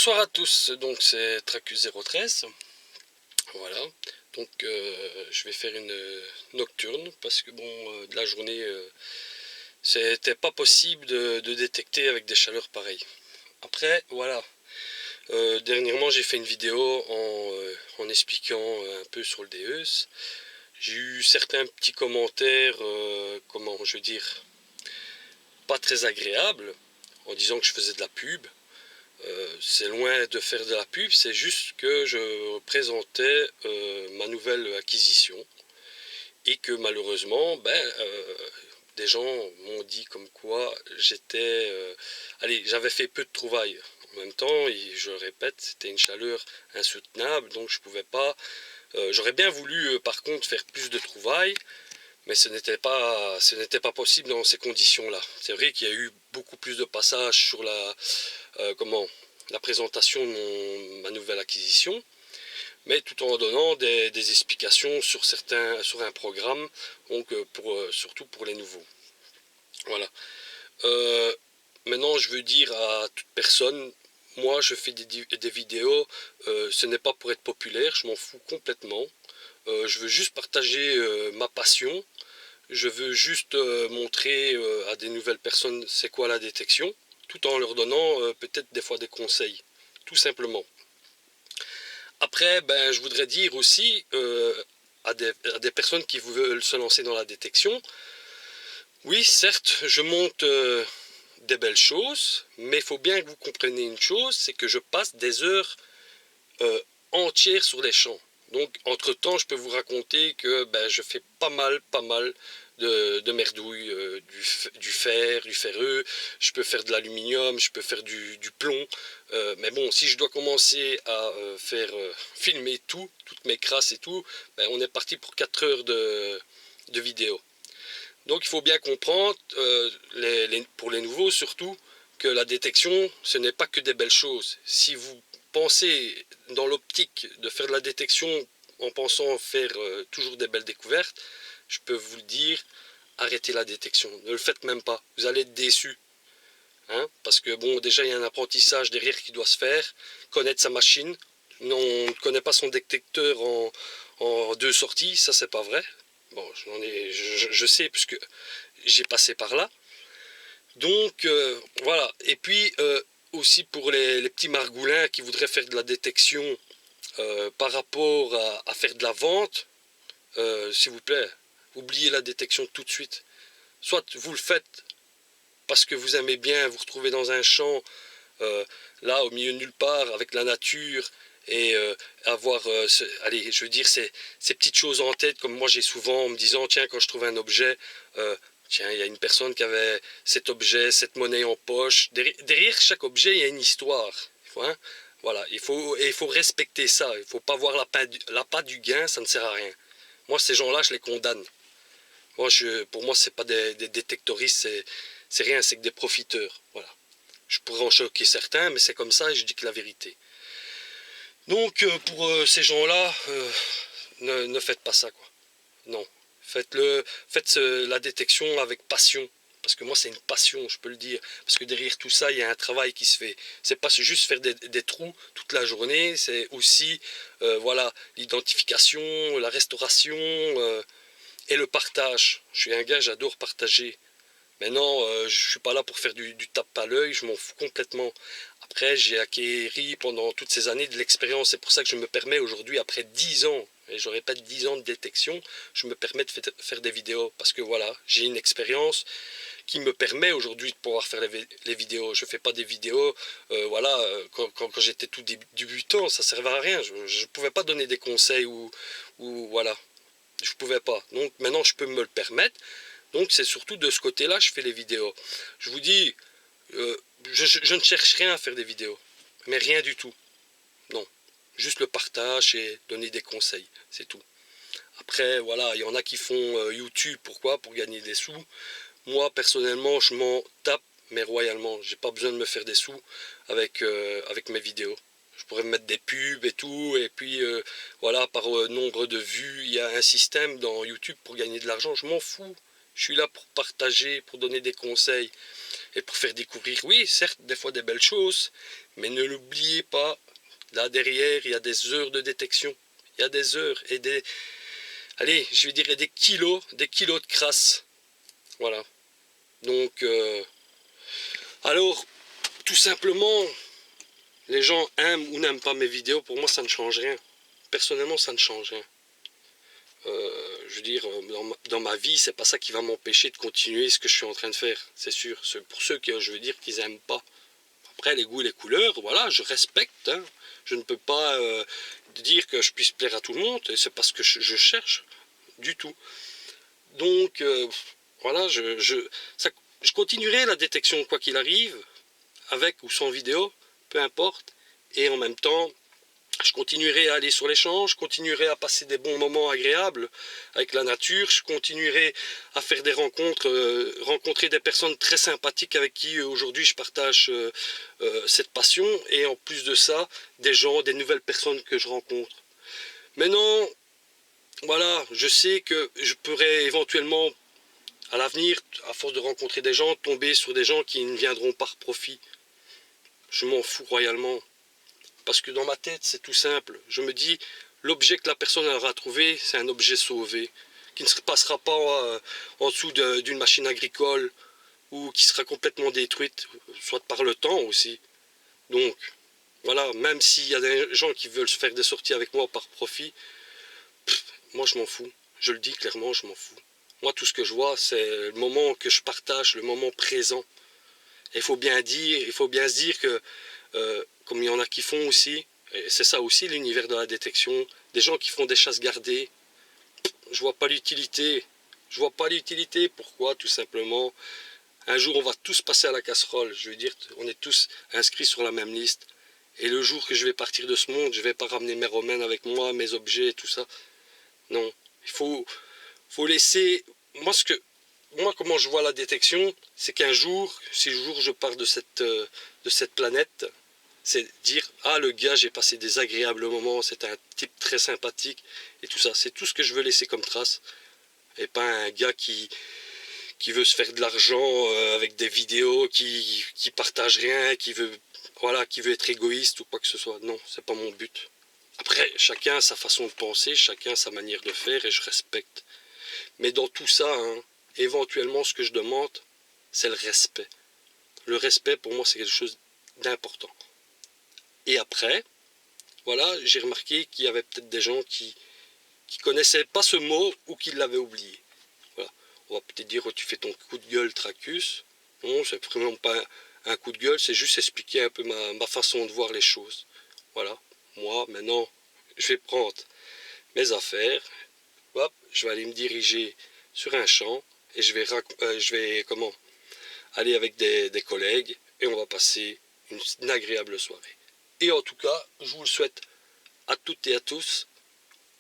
Bonsoir à tous, donc c'est Tracus013, voilà, donc je vais faire une nocturne parce que bon, de la journée, c'était pas possible de détecter avec des chaleurs pareilles. Après, voilà, dernièrement j'ai fait une vidéo en expliquant un peu sur le DES. J'ai eu certains petits commentaires, comment je veux dire, pas très agréables, en disant que je faisais de la pub. C'est loin de faire de la pub, c'est juste que je présentais ma nouvelle acquisition et que malheureusement, des gens m'ont dit comme quoi j'avais fait peu de trouvailles. En même temps, et je le répète, c'était une chaleur insoutenable, donc je pouvais pas. J'aurais bien voulu, par contre, faire plus de trouvailles, mais ce n'était pas possible dans ces conditions-là. C'est vrai qu'il y a eu beaucoup plus de passages sur la présentation de ma nouvelle acquisition, mais tout en donnant des explications sur un programme, donc surtout pour les nouveaux. Voilà. Euh, Maintenant, je veux dire à toute personne, moi je fais des vidéos, ce n'est pas pour être populaire, je m'en fous complètement. Je veux juste partager ma passion. Je veux juste montrer à des nouvelles personnes c'est quoi la détection, tout en leur donnant peut-être des fois des conseils, tout simplement. Après, je voudrais dire aussi à des personnes qui veulent se lancer dans la détection, oui, certes, je monte des belles choses, mais il faut bien que vous compreniez une chose, c'est que je passe des heures euh, entières sur les champs. Donc, entre-temps, je peux vous raconter que je fais pas mal de merdouilles, du fer, du ferreux, je peux faire de l'aluminium, je peux faire du plomb. Mais bon, si je dois commencer à filmer toutes mes crasses et tout, on est parti pour 4 heures de vidéo. Donc il faut bien comprendre, pour les nouveaux surtout, que la détection, ce n'est pas que des belles choses. Si vous pensez dans l'optique de faire de la détection en pensant faire toujours des belles découvertes, je peux vous le dire, arrêtez la détection. Ne le faites même pas. Vous allez être déçus. Hein, parce que bon, déjà il y a un apprentissage derrière qui doit se faire, connaître sa machine. On ne connaît pas son détecteur en 2 sorties, ça c'est pas vrai. Bon, je sais puisque j'ai passé par là. Donc voilà. Et puis aussi pour les petits margoulins qui voudraient faire de la détection par rapport à faire de la vente, s'il vous plaît, oubliez la détection tout de suite. Soit vous le faites parce que vous aimez bien vous retrouver dans un champ, là au milieu de nulle part, avec la nature, et avoir, je veux dire, ces petites choses en tête, comme moi j'ai souvent en me disant, tiens, quand je trouve un objet, tiens, il y a une personne qui avait cet objet, cette monnaie en poche. Derrière chaque objet, il y a une histoire. Hein, voilà, il faut respecter ça. Il ne faut pas voir l'appât du gain, ça ne sert à rien. Moi, ces gens-là, je les condamne. Moi, pour moi, c'est pas des détectoristes, c'est rien, c'est que des profiteurs. Voilà. Je pourrais en choquer certains, mais c'est comme ça et je dis que la vérité. Donc, pour ces gens-là, ne faites pas ça, quoi. Non. Faites la détection avec passion. Parce que moi, c'est une passion, je peux le dire. Parce que derrière tout ça, il y a un travail qui se fait. C'est pas juste faire des trous toute la journée, c'est aussi voilà, l'identification, la restauration et le partage. Je suis un gars, j'adore partager. Maintenant, je suis pas là pour faire du tape à l'œil, je m'en fous complètement. Après, j'ai acquéri pendant toutes ces années de l'expérience. C'est pour ça que je me permets aujourd'hui, après 10 ans, et je répète 10 ans de détection, je me permets de faire des vidéos. Parce que voilà, j'ai une expérience qui me permet aujourd'hui de pouvoir faire les vidéos. Je fais pas des vidéos, voilà, quand j'étais tout débutant, ça servait à rien. Je ne pouvais pas donner des conseils ou voilà, je pouvais pas. Donc maintenant, je peux me le permettre. Donc c'est surtout de ce côté-là que je fais les vidéos. Je vous dis, je ne cherche rien à faire des vidéos, mais rien du tout. Non, juste le partage et donner des conseils, c'est tout. Après, voilà, il y en a qui font YouTube, pourquoi? Pour gagner des sous. Moi, personnellement, je m'en tape, mais royalement. J'ai pas besoin de me faire des sous avec mes vidéos. Je pourrais me mettre des pubs et tout, et puis voilà, par nombre de vues, il y a un système dans YouTube pour gagner de l'argent. Je m'en fous. Je suis là pour partager, pour donner des conseils et pour faire découvrir, oui, certes, des fois des belles choses, Mais ne l'oubliez pas, là derrière, il y a des heures de détection. Il y a des heures et des... Allez, je vais dire des kilos de crasse. Voilà. Donc, alors, tout simplement, les gens aiment ou n'aiment pas mes vidéos, pour moi ça ne change rien. Personnellement, ça ne change rien. Je veux dire, dans ma vie, c'est pas ça qui va m'empêcher de continuer ce que je suis en train de faire, c'est sûr. Pour ceux qui, je veux dire, qu'ils aiment pas. Après, les goûts et les couleurs, voilà, je respecte. Hein. Je ne peux pas dire que je puisse plaire à tout le monde, et c'est pas ce que je cherche du tout. Donc, voilà, je continuerai la détection quoi qu'il arrive, avec ou sans vidéo, peu importe. Et en même temps, je continuerai à aller sur les champs, je continuerai à passer des bons moments agréables avec la nature, je continuerai à faire des rencontres, rencontrer des personnes très sympathiques avec qui aujourd'hui je partage cette passion, et en plus de ça, des gens, des nouvelles personnes que je rencontre. Maintenant, voilà, je sais que je pourrais éventuellement, à l'avenir, à force de rencontrer des gens, tomber sur des gens qui ne viendront par profit. Je m'en fous royalement. Parce que dans ma tête, c'est tout simple. Je me dis, l'objet que la personne aura trouvé, c'est un objet sauvé, qui ne se passera pas en dessous d'une machine agricole, ou qui sera complètement détruite, soit par le temps aussi. Donc, voilà, même s'il y a des gens qui veulent se faire des sorties avec moi par profit, moi je m'en fous. Je le dis clairement, je m'en fous. Moi, tout ce que je vois, c'est le moment que je partage, le moment présent. Et il faut bien se dire que, comme il y en a qui font aussi, et c'est ça aussi l'univers de la détection, des gens qui font des chasses gardées, je vois pas l'utilité. Je vois pas l'utilité. Pourquoi? Tout simplement, un jour on va tous passer à la casserole. Je veux dire, on est tous inscrits sur la même liste. Et le jour que je vais partir de ce monde, je vais pas ramener mes romaines avec moi, mes objets et tout ça. Non, il faut laisser... Moi, comment je vois la détection, c'est qu'un jour, si un jour je pars de cette planète, c'est dire, ah le gars, j'ai passé des agréables moments, c'est un type très sympathique, et tout ça. C'est tout ce que je veux laisser comme trace, et pas un gars qui veut se faire de l'argent avec des vidéos, qui partage rien, voilà, qui veut être égoïste ou quoi que ce soit. Non, c'est pas mon but. Après, chacun a sa façon de penser, chacun a sa manière de faire, et je respecte. Mais dans tout ça, hein, éventuellement, ce que je demande, c'est le respect. Le respect, pour moi, c'est quelque chose d'important. Et après, voilà, j'ai remarqué qu'il y avait peut-être des gens qui connaissaient pas ce mot ou qui l'avaient oublié. Voilà. On va peut-être dire, oh, tu fais ton coup de gueule, Tracus. Non, c'est vraiment pas un coup de gueule, c'est juste expliquer un peu ma façon de voir les choses. Voilà. Moi, maintenant, je vais prendre mes affaires, hop, je vais aller me diriger sur un champ, et je vais aller avec des collègues, et on va passer une agréable soirée. Et en tout cas, je vous le souhaite à toutes et à tous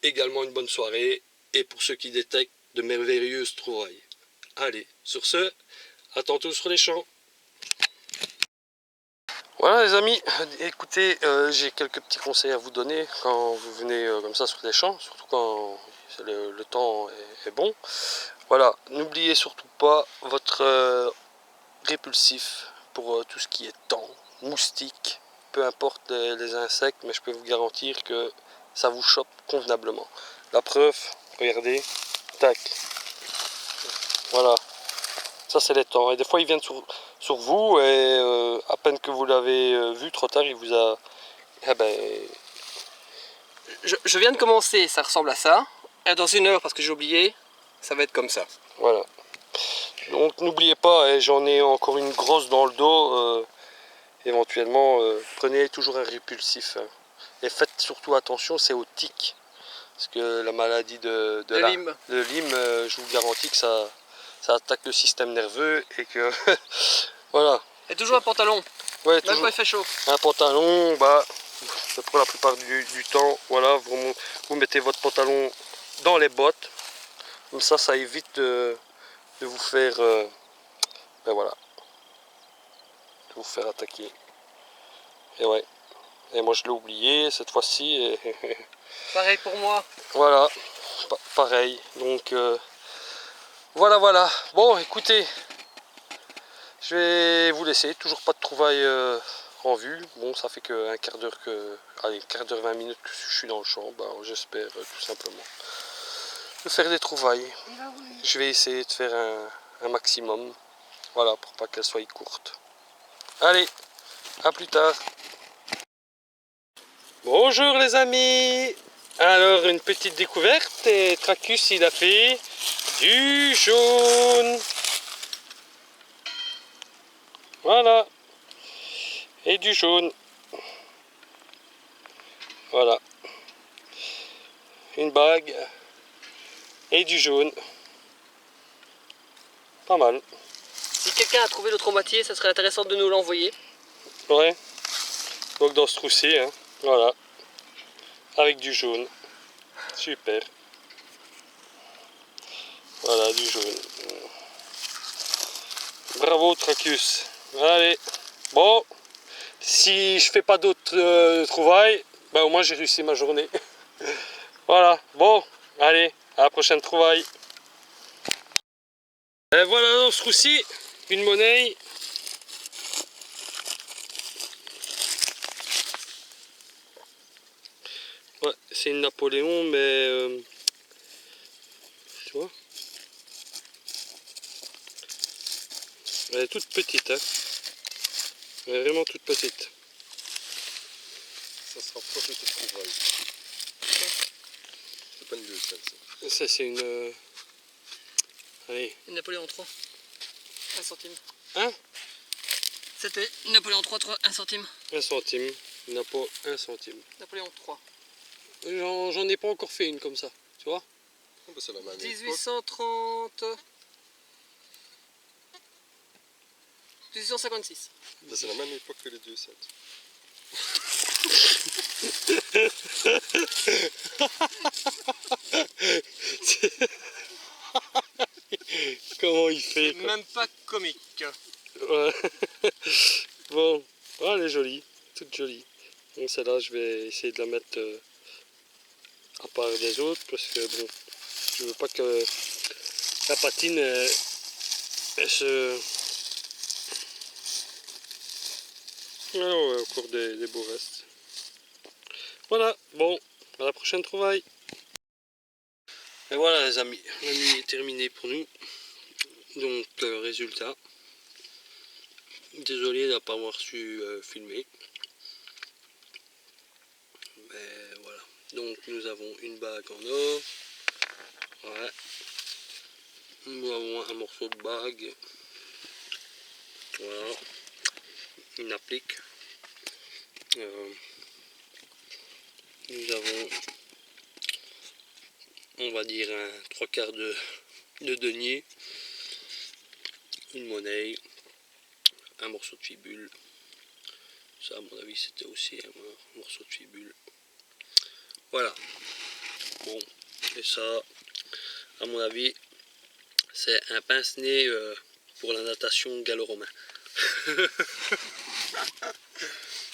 également une bonne soirée, et pour ceux qui détectent, de merveilleuses trouvailles. Allez, sur ce, à tantôt sur les champs. Voilà les amis, écoutez, j'ai quelques petits conseils à vous donner quand vous venez comme ça sur les champs, surtout quand le temps est bon. Voilà, n'oubliez surtout pas votre répulsif pour tout ce qui est temps, moustiques, peu importe les insectes, mais je peux vous garantir que ça vous chope convenablement. La preuve, regardez, tac, voilà, ça c'est les temps. Et des fois ils viennent sur vous, et à peine que vous l'avez vu, trop tard, il vous a... Eh ben... Je viens de commencer, ça ressemble à ça. Et dans une heure, parce que j'ai oublié, ça va être comme ça. Voilà. Donc n'oubliez pas, j'en ai encore une grosse dans le dos, éventuellement, prenez toujours un répulsif. Hein. Et faites surtout attention, c'est aux tiques. Parce que la maladie de Lyme, je vous garantis que ça attaque le système nerveux, et que voilà. Et toujours un pantalon, ouais, même toujours quand il fait chaud. Un pantalon, bah, pour la plupart du temps, voilà, vous mettez votre pantalon dans les bottes. Comme ça évite de vous faire, ben voilà, de vous faire attaquer. Et ouais, et moi je l'ai oublié cette fois-ci. Et Pareil pour moi. voilà, pareil. Donc voilà. Bon, écoutez, je vais vous laisser. Toujours pas de trouvailles en vue. Bon, ça fait qu'un quart d'heure allez, quart d'heure, 20 minutes que je suis dans le champ. Bah, j'espère tout simplement de faire des trouvailles. Je vais essayer de faire un maximum. Voilà, pour pas qu'elle soit courte. Allez, à plus tard. Bonjour les amis. Alors, une petite découverte. Et Tracus, il a fait du jaune. Voilà. Et du jaune. Voilà. Une bague. Et du jaune. Pas mal. Si quelqu'un a trouvé l'autre moitié, ça serait intéressant de nous l'envoyer. Ouais. Donc dans ce trou-ci, hein. Voilà. Avec du jaune. Super. Voilà, du jaune. Bravo Tracus. Allez. Bon. Si je fais pas d'autres trouvailles, bah au moins j'ai réussi ma journée. Voilà. Bon. Allez. À la prochaine trouvaille. Et voilà dans ce trou-ci. Une monnaie. Ouais, c'est une Napoléon, mais tu vois, elle est toute petite, hein. Elle est vraiment toute petite. Ça se rapproche de tes trouvailles. C'est pas une 2 ça. Ça c'est une... allez. Une Napoléon 3, 1 centime. Hein? C'était une Napoléon 3, 1 centime. 1 centime. Napo 1 centime. Napoléon 3. J'en ai pas encore fait une comme ça, tu vois. Oh, bah, c'est la même 1830. 1856. bah, c'est la même époque que les 2 cents. Comment il fait quoi. Même pas comique. Ouais. Bon, oh, elle est jolie, toute jolie. Donc celle-là, je vais essayer de la mettre à part des autres parce que bon, je veux pas que la patine elle se... Ouais, ouais, au cours des beaux restes. Voilà, bon, à la prochaine trouvaille. Et voilà les amis, la nuit est terminée pour nous. Donc résultat. Désolé de ne pas avoir su filmer. Mais voilà. Donc nous avons une bague en or. Ouais. Nous avons un morceau de bague. Voilà. Une applique. Nous avons, on va dire, un 3/4 de denier. Une monnaie. Un morceau de fibule. Ça à mon avis c'était aussi un morceau de fibule. Voilà. Bon. Et ça, à mon avis, c'est un pince-nez pour la natation gallo-romain.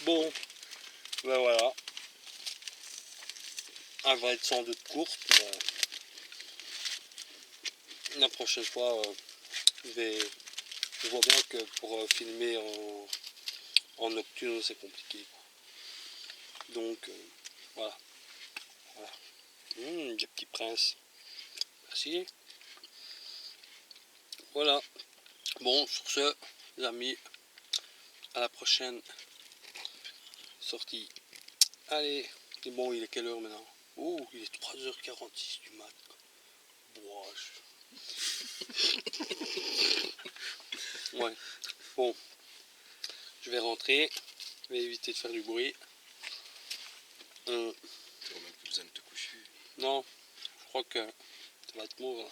Bon, ben voilà. Elle va être sans doute courte. La prochaine fois, je vois bien que pour filmer en nocturne, c'est compliqué. Donc, voilà. Voilà. Des petits princes. Merci. Voilà. Bon, sur ce, les amis, à la prochaine sortie. Allez, et bon, il est quelle heure maintenant? Oh, il est 3h46 du mat. Boah, ouais, bon, je vais rentrer, je vais éviter de faire du bruit. Tu n'as même plus besoin de te coucher. Non, je crois que ça va être mort.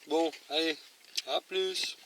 Bon, allez, à plus.